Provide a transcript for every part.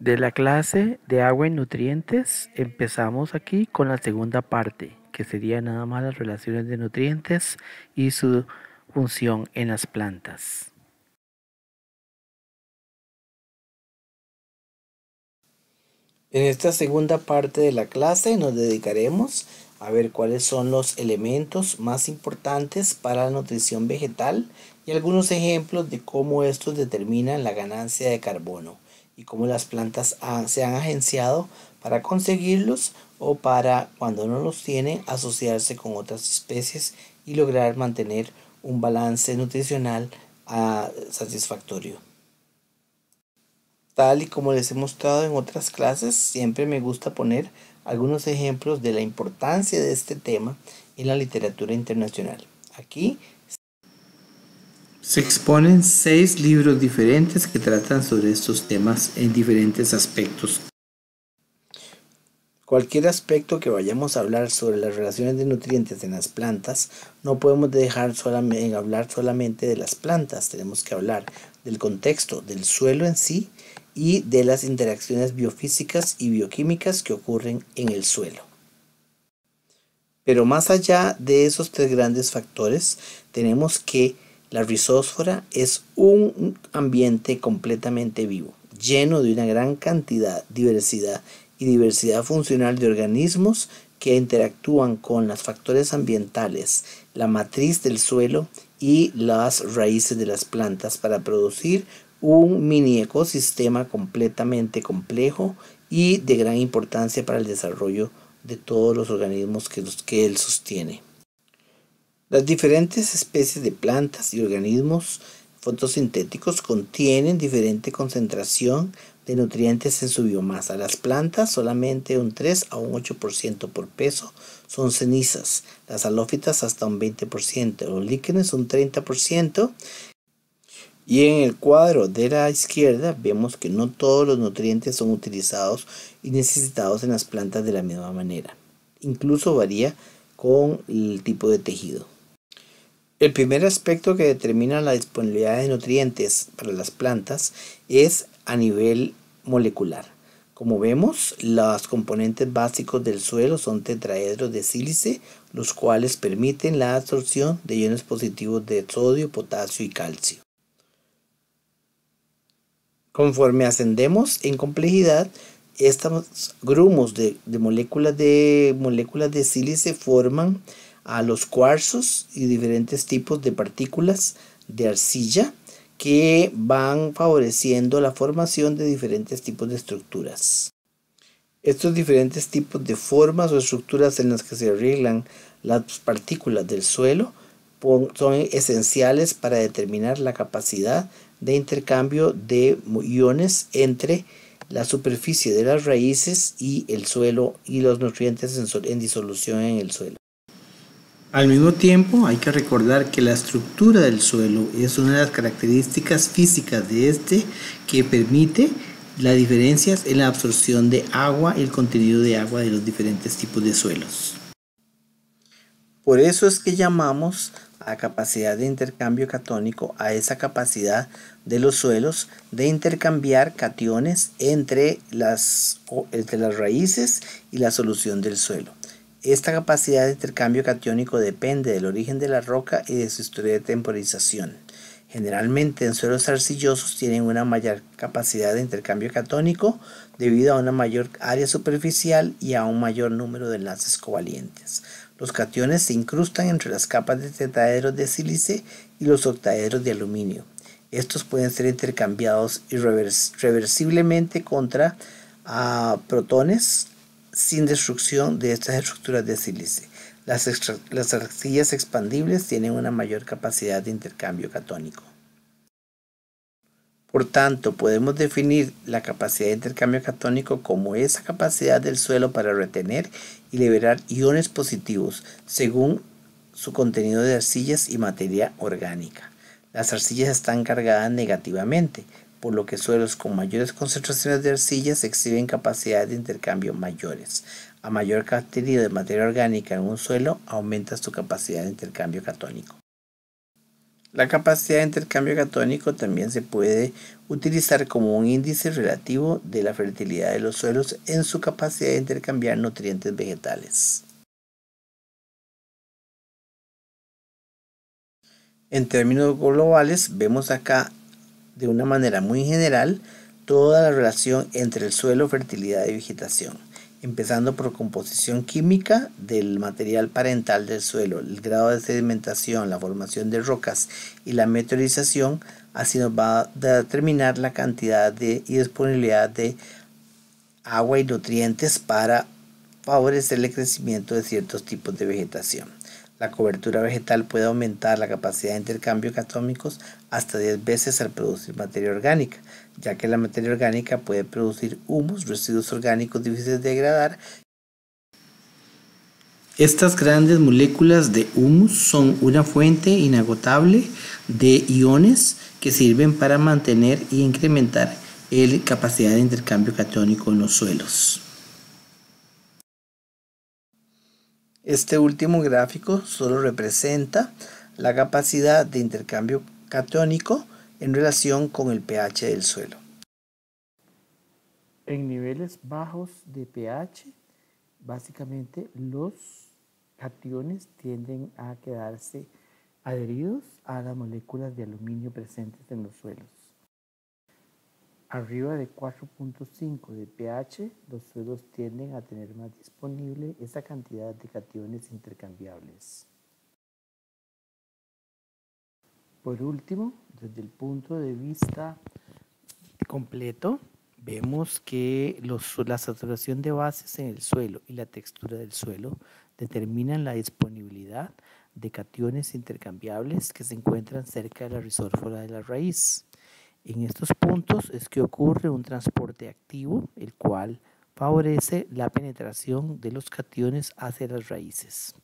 De la clase de agua y nutrientes empezamos aquí con la segunda parte, que sería nada más las relaciones de nutrientes y su función en las plantas. En esta segunda parte de la clase nos dedicaremos a ver cuáles son los elementos más importantes para la nutrición vegetal y algunos ejemplos de cómo estos determinan la ganancia de carbono y cómo las plantas se han agenciado para conseguirlos o para, cuando no los tiene, asociarse con otras especies y lograr mantener un balance nutricional satisfactorio. Tal y como les he mostrado en otras clases, siempre me gusta poner algunos ejemplos de la importancia de este tema en la literatura internacional. Aquí se exponen 6 libros diferentes que tratan sobre estos temas en diferentes aspectos. Cualquier aspecto que vayamos a hablar sobre las relaciones de nutrientes en las plantas, no podemos dejar hablar solamente de las plantas, tenemos que hablar del contexto, del suelo en sí y de las interacciones biofísicas y bioquímicas que ocurren en el suelo. Pero más allá de esos 3 grandes factores, tenemos que la rizósfera es un ambiente completamente vivo, lleno de una gran cantidad, diversidad funcional de organismos que interactúan con los factores ambientales, la matriz del suelo y las raíces de las plantas para producir un mini ecosistema completamente complejo y de gran importancia para el desarrollo de todos los organismos que él sostiene. Las diferentes especies de plantas y organismos fotosintéticos contienen diferente concentración de nutrientes en su biomasa. Las plantas solamente un 3 a un 8% por peso son cenizas, las halófitas hasta un 20%, los líquenes un 30%. Y en el cuadro de la izquierda vemos que no todos los nutrientes son utilizados y necesitados en las plantas de la misma manera. Incluso varía con el tipo de tejido. El primer aspecto que determina la disponibilidad de nutrientes para las plantas es a nivel molecular. Como vemos, los componentes básicos del suelo son tetraedros de sílice, los cuales permiten la absorción de iones positivos de sodio, potasio y calcio. Conforme ascendemos en complejidad, estos grumos de moléculas de sílice forman a los cuarzos y diferentes tipos de partículas de arcilla que van favoreciendo la formación de diferentes tipos de estructuras. Estos diferentes tipos de formas o estructuras en las que se arreglan las partículas del suelo son esenciales para determinar la capacidad de intercambio de iones entre la superficie de las raíces y el suelo y los nutrientes en disolución en el suelo. Al mismo tiempo, hay que recordar que la estructura del suelo es una de las características físicas de este que permite las diferencias en la absorción de agua y el contenido de agua de los diferentes tipos de suelos. Por eso es que llamamos a la capacidad de intercambio catónico a esa capacidad de los suelos de intercambiar cationes entre las raíces y la solución del suelo. Esta capacidad de intercambio catiónico depende del origen de la roca y de su historia de temporización. Generalmente en suelos arcillosos tienen una mayor capacidad de intercambio catónico debido a una mayor área superficial y a un mayor número de enlaces covalentes. Los cationes se incrustan entre las capas de tetraedros de sílice y los octaedros de aluminio. Estos pueden ser intercambiados irreversiblemente contra protones sin destrucción de estas estructuras de sílice. Las arcillas expandibles tienen una mayor capacidad de intercambio catónico. Por tanto, podemos definir la capacidad de intercambio catónico como esa capacidad del suelo para retener y liberar iones positivos según su contenido de arcillas y materia orgánica. Las arcillas están cargadas negativamente, por lo que suelos con mayores concentraciones de arcillas exhiben capacidades de intercambio mayores. A mayor contenido de materia orgánica en un suelo, aumenta su capacidad de intercambio catónico. La capacidad de intercambio catónico también se puede utilizar como un índice relativo de la fertilidad de los suelos en su capacidad de intercambiar nutrientes vegetales. En términos globales, vemos acá de una manera muy general toda la relación entre el suelo, fertilidad y vegetación, empezando por composición química del material parental del suelo, el grado de sedimentación, la formación de rocas y la meteorización. Así nos va a determinar la cantidad y disponibilidad de agua y nutrientes para favorecer el crecimiento de ciertos tipos de vegetación. La cobertura vegetal puede aumentar la capacidad de intercambio catónicos hasta 10 veces al producir materia orgánica, ya que la materia orgánica puede producir humus, residuos orgánicos difíciles de degradar. Estas grandes moléculas de humus son una fuente inagotable de iones que sirven para mantener e incrementar la capacidad de intercambio catónico en los suelos. Este último gráfico solo representa la capacidad de intercambio catónico en relación con el pH del suelo. En niveles bajos de pH, básicamente los cationes tienden a quedarse adheridos a las moléculas de aluminio presentes en los suelos. Arriba de 4.5 de pH, los suelos tienden a tener más disponible esa cantidad de cationes intercambiables. Por último, desde el punto de vista completo, vemos que la saturación de bases en el suelo y la textura del suelo determinan la disponibilidad de cationes intercambiables que se encuentran cerca de la rizósfera de la raíz. En estos puntos es que ocurre un transporte activo, el cual favorece la penetración de los cationes hacia las raíces.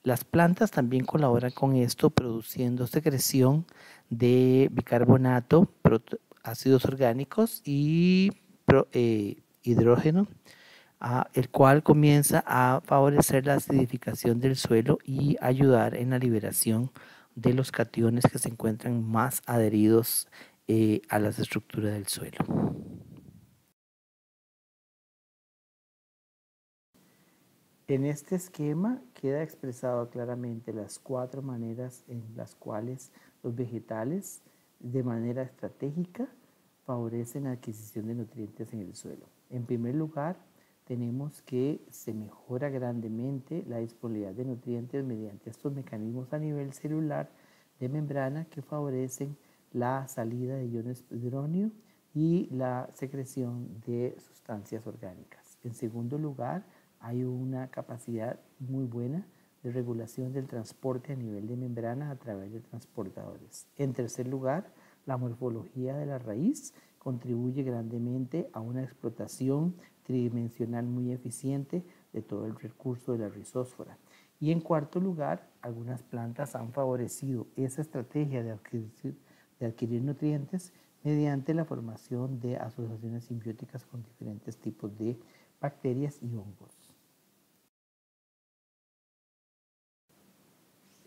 Las plantas también colaboran con esto, produciendo secreción de bicarbonato, ácidos orgánicos y hidrógeno, el cual comienza a favorecer la acidificación del suelo y ayudar en la liberación de los cationes que se encuentran más adheridos a las estructuras del suelo. En este esquema queda expresado claramente las 4 maneras en las cuales los vegetales de manera estratégica favorecen la adquisición de nutrientes en el suelo. En primer lugar, tenemos que se mejora grandemente la disponibilidad de nutrientes mediante estos mecanismos a nivel celular de membrana que favorecen la salida de iones de hidrógeno y la secreción de sustancias orgánicas. En segundo lugar, hay una capacidad muy buena de regulación del transporte a nivel de membrana a través de transportadores. En tercer lugar, la morfología de la raíz contribuye grandemente a una explotación tridimensional muy eficiente de todo el recurso de la rizósfera. Y en cuarto lugar, algunas plantas han favorecido esa estrategia de adquirir nutrientes mediante la formación de asociaciones simbióticas con diferentes tipos de bacterias y hongos.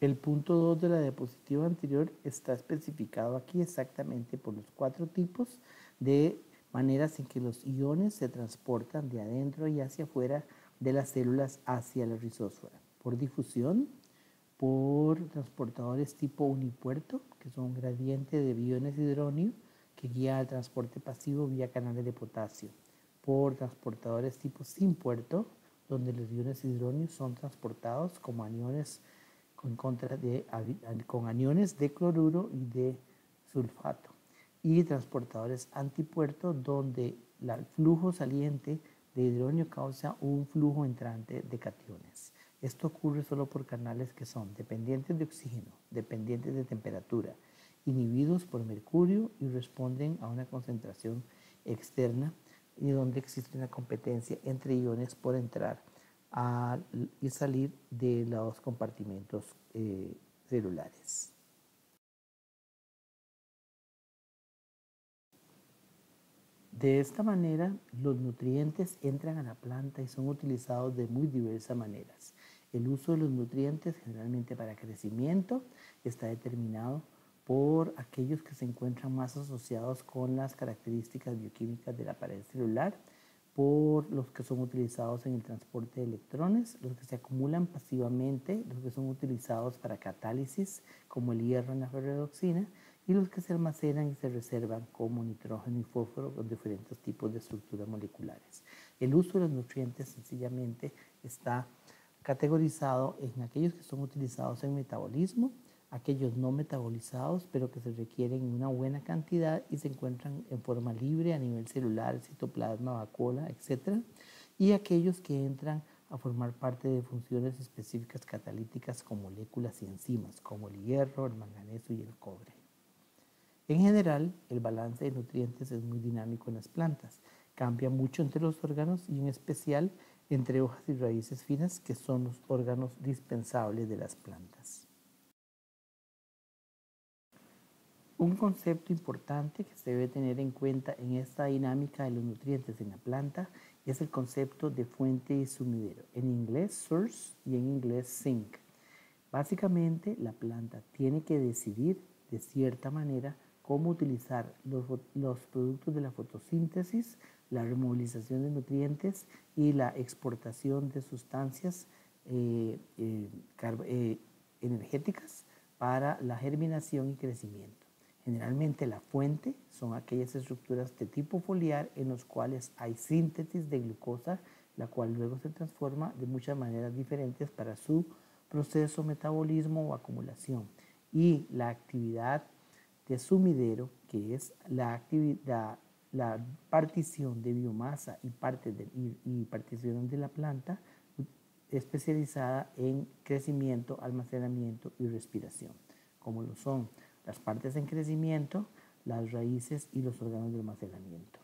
El punto 2 de la diapositiva anterior está especificado aquí exactamente por los 4 tipos de maneras en que los iones se transportan de adentro y hacia afuera de las células hacia la rizósfera. Por difusión, por transportadores tipo unipuerto, que son gradientes de iones de hidrógeno que guía al transporte pasivo vía canales de potasio. Por transportadores tipo sin puerto, donde los iones de hidrógeno son transportados como aniones con aniones de cloruro y de sulfato, y transportadores antipuerto donde el flujo saliente de hidrógeno causa un flujo entrante de cationes. Esto ocurre solo por canales que son dependientes de oxígeno, dependientes de temperatura, inhibidos por mercurio y responden a una concentración externa y donde existe una competencia entre iones por entrar y salir de los compartimentos celulares. De esta manera, los nutrientes entran a la planta y son utilizados de muy diversas maneras. El uso de los nutrientes, generalmente para crecimiento, está determinado por aquellos que se encuentran más asociados con las características bioquímicas de la pared celular, por los que son utilizados en el transporte de electrones, los que se acumulan pasivamente, los que son utilizados para catálisis, como el hierro en la ferredoxina, y los que se almacenan y se reservan como nitrógeno y fósforo con diferentes tipos de estructuras moleculares. El uso de los nutrientes sencillamente está categorizado en aquellos que son utilizados en metabolismo, aquellos no metabolizados, pero que se requieren en una buena cantidad y se encuentran en forma libre a nivel celular, citoplasma, vacuola, etc. Y aquellos que entran a formar parte de funciones específicas catalíticas con moléculas y enzimas, como el hierro, el manganeso y el cobre. En general, el balance de nutrientes es muy dinámico en las plantas. Cambia mucho entre los órganos y en especial entre hojas y raíces finas, que son los órganos dispensables de las plantas. Un concepto importante que se debe tener en cuenta en esta dinámica de los nutrientes en la planta es el concepto de fuente y sumidero, en inglés source y en inglés sink. Básicamente, la planta tiene que decidir de cierta manera cómo utilizar los productos de la fotosíntesis, la removilización de nutrientes y la exportación de sustancias energéticas para la germinación y crecimiento. Generalmente la fuente son aquellas estructuras de tipo foliar en los cuales hay síntesis de glucosa, la cual luego se transforma de muchas maneras diferentes para su proceso, metabolismo o acumulación. Y la actividad de sumidero, que es la partición de biomasa y partición de la planta, especializada en crecimiento, almacenamiento y respiración, como lo son las partes en crecimiento, las raíces y los órganos de almacenamiento.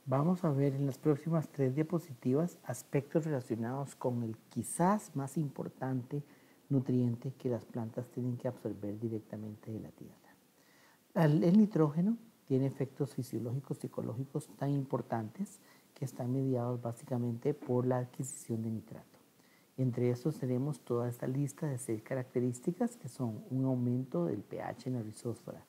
Vamos a ver en las próximas 3 diapositivas aspectos relacionados con el quizás más importante nutriente que las plantas tienen que absorber directamente de la tierra. El nitrógeno tiene efectos fisiológicos, psicológicos tan importantes que están mediados básicamente por la adquisición de nitrato. Entre estos tenemos toda esta lista de 6 características que son un aumento del pH en la rizósfera,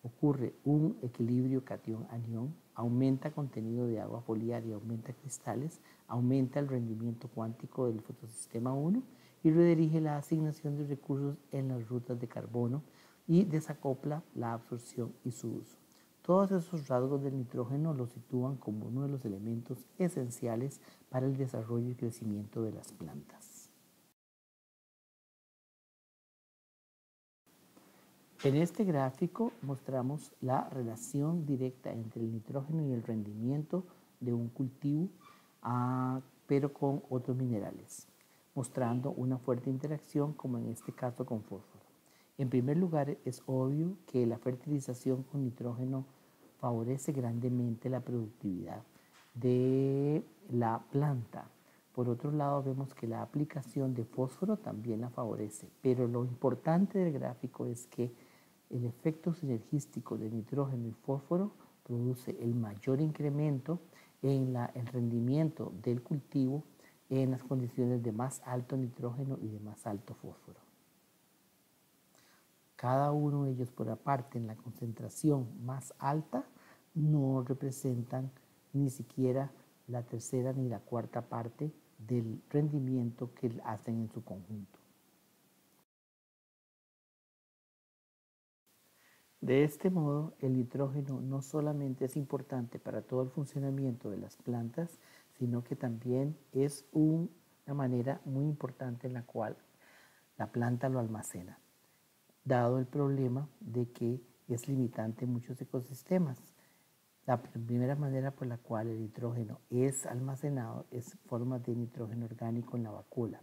ocurre un equilibrio catión-anión, aumenta contenido de agua foliar y aumenta cristales, aumenta el rendimiento cuántico del fotosistema 1 y redirige la asignación de recursos en las rutas de carbono y desacopla la absorción y su uso. Todos esos rasgos del nitrógeno lo sitúan como uno de los elementos esenciales para el desarrollo y crecimiento de las plantas. En este gráfico mostramos la relación directa entre el nitrógeno y el rendimiento de un cultivo, pero con otros minerales, mostrando una fuerte interacción como en este caso con fósforo. En primer lugar, es obvio que la fertilización con nitrógeno favorece grandemente la productividad de la planta. Por otro lado, vemos que la aplicación de fósforo también la favorece, pero lo importante del gráfico es que el efecto sinergístico de nitrógeno y fósforo produce el mayor incremento en el rendimiento del cultivo en las condiciones de más alto nitrógeno y de más alto fósforo. Cada uno de ellos por aparte en la concentración más alta no representan ni siquiera la tercera ni la cuarta parte del rendimiento que hacen en su conjunto. De este modo, el nitrógeno no solamente es importante para todo el funcionamiento de las plantas, sino que también es una manera muy importante en la cual la planta lo almacena, dado el problema de que es limitante en muchos ecosistemas. La primera manera por la cual el nitrógeno es almacenado es forma de nitrógeno orgánico en la vacuola,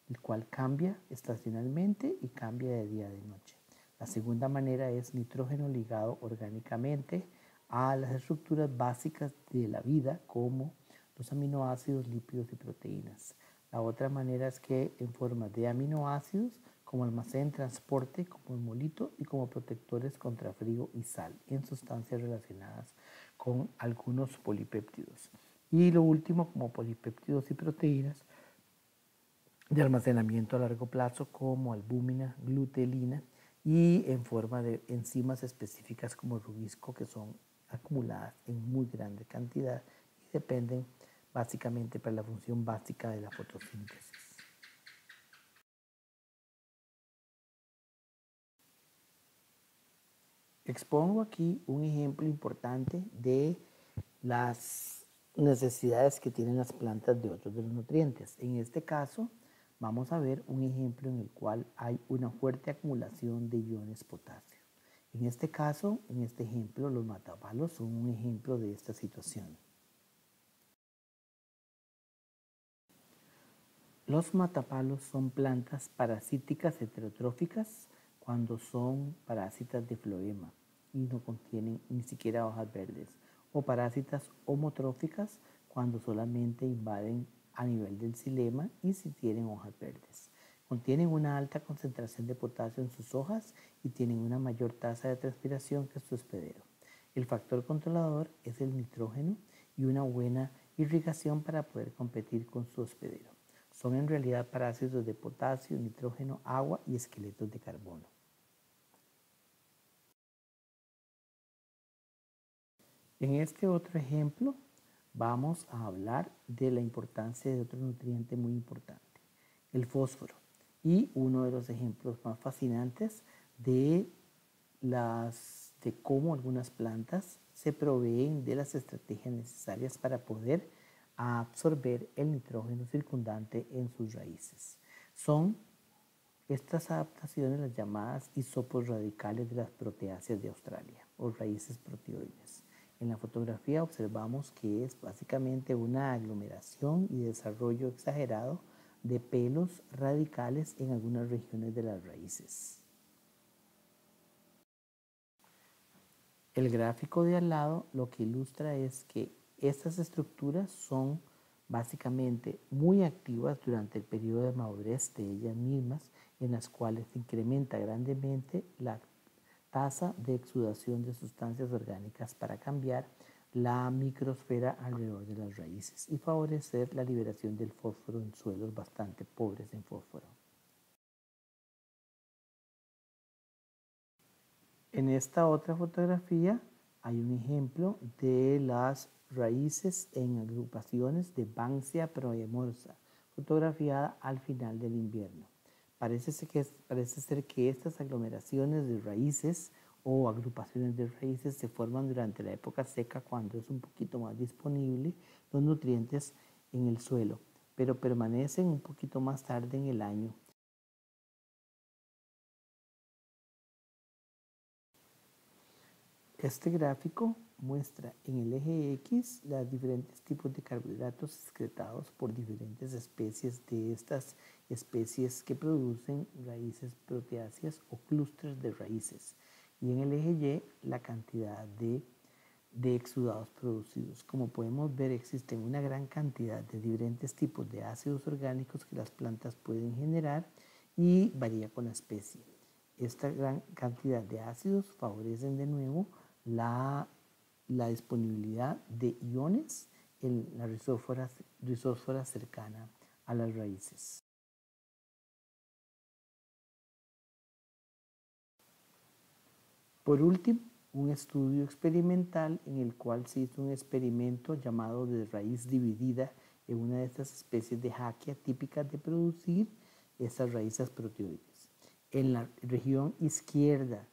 el cual cambia estacionalmente y cambia de día a de noche. La segunda manera es nitrógeno ligado orgánicamente a las estructuras básicas de la vida, como los aminoácidos, lípidos y proteínas. La otra manera es que en forma de aminoácidos, como almacén, transporte, como hemolito y como protectores contra frío y sal en sustancias relacionadas con algunos polipéptidos. Y lo último, como polipéptidos y proteínas, de almacenamiento a largo plazo como albúmina, glutelina y en forma de enzimas específicas como rubisco que son acumuladas en muy grande cantidad y dependen básicamente para la función básica de la fotosíntesis. Expongo aquí un ejemplo importante de las necesidades que tienen las plantas de otros de los nutrientes. En este caso, vamos a ver un ejemplo en el cual hay una fuerte acumulación de iones potasio. En este caso, en este ejemplo, los matapalos son un ejemplo de esta situación. Los matapalos son plantas parasíticas heterotróficas cuando son parásitas de floema y no contienen ni siquiera hojas verdes, o parásitas homotróficas cuando solamente invaden a nivel del xilema y si tienen hojas verdes. Contienen una alta concentración de potasio en sus hojas y tienen una mayor tasa de transpiración que su hospedero. El factor controlador es el nitrógeno y una buena irrigación para poder competir con su hospedero. Son en realidad parásitos de potasio, nitrógeno, agua y esqueletos de carbono. En este otro ejemplo vamos a hablar de la importancia de otro nutriente muy importante, el fósforo. Y uno de los ejemplos más fascinantes de cómo algunas plantas se proveen de las estrategias necesarias para poder absorber el nitrógeno circundante en sus raíces. Son estas adaptaciones las llamadas hisopos radicales de las proteáceas de Australia o raíces proteoides. En la fotografía observamos que es básicamente una aglomeración y desarrollo exagerado de pelos radicales en algunas regiones de las raíces. El gráfico de al lado lo que ilustra es que estas estructuras son básicamente muy activas durante el periodo de madurez de ellas mismas, en las cuales se incrementa grandemente la tasa de exudación de sustancias orgánicas para cambiar la microsfera alrededor de las raíces y favorecer la liberación del fósforo en suelos bastante pobres en fósforo. En esta otra fotografía hay un ejemplo de las raíces en agrupaciones de Banksia proemorsa, fotografiada al final del invierno. Parece ser que estas aglomeraciones de raíces o agrupaciones de raíces se forman durante la época seca cuando es un poquito más disponible los nutrientes en el suelo, pero permanecen un poquito más tarde en el año. Este gráfico muestra en el eje X los diferentes tipos de carbohidratos excretados por diferentes especies de estas especies que producen raíces proteáceas o clústeres de raíces. Y en el eje Y la cantidad de exudados producidos. Como podemos ver, existen una gran cantidad de diferentes tipos de ácidos orgánicos que las plantas pueden generar y varía con la especie. Esta gran cantidad de ácidos favorecen de nuevo la disponibilidad de iones en la rizósfera cercana a las raíces. Por último, un estudio experimental en el cual se hizo un experimento llamado de raíz dividida en una de estas especies de Jacquia típicas de producir estas raíces proteoides. En la región izquierda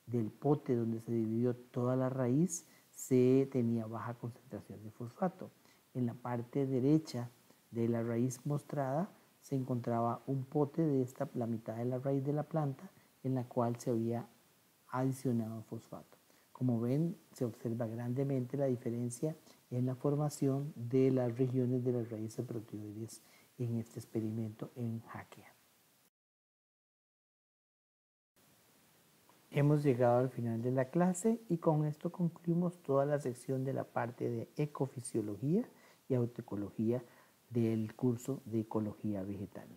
del pote donde se dividió toda la raíz se tenía baja concentración de fosfato. En la parte derecha de la raíz mostrada se encontraba un pote de la mitad de la raíz de la planta en la cual se había adicionado fosfato. Como ven, se observa grandemente la diferencia en la formación de las regiones de las raíces proteoides en este experimento en Jacquia. Hemos llegado al final de la clase y con esto concluimos toda la sección de la parte de ecofisiología y autoecología del curso de ecología vegetal.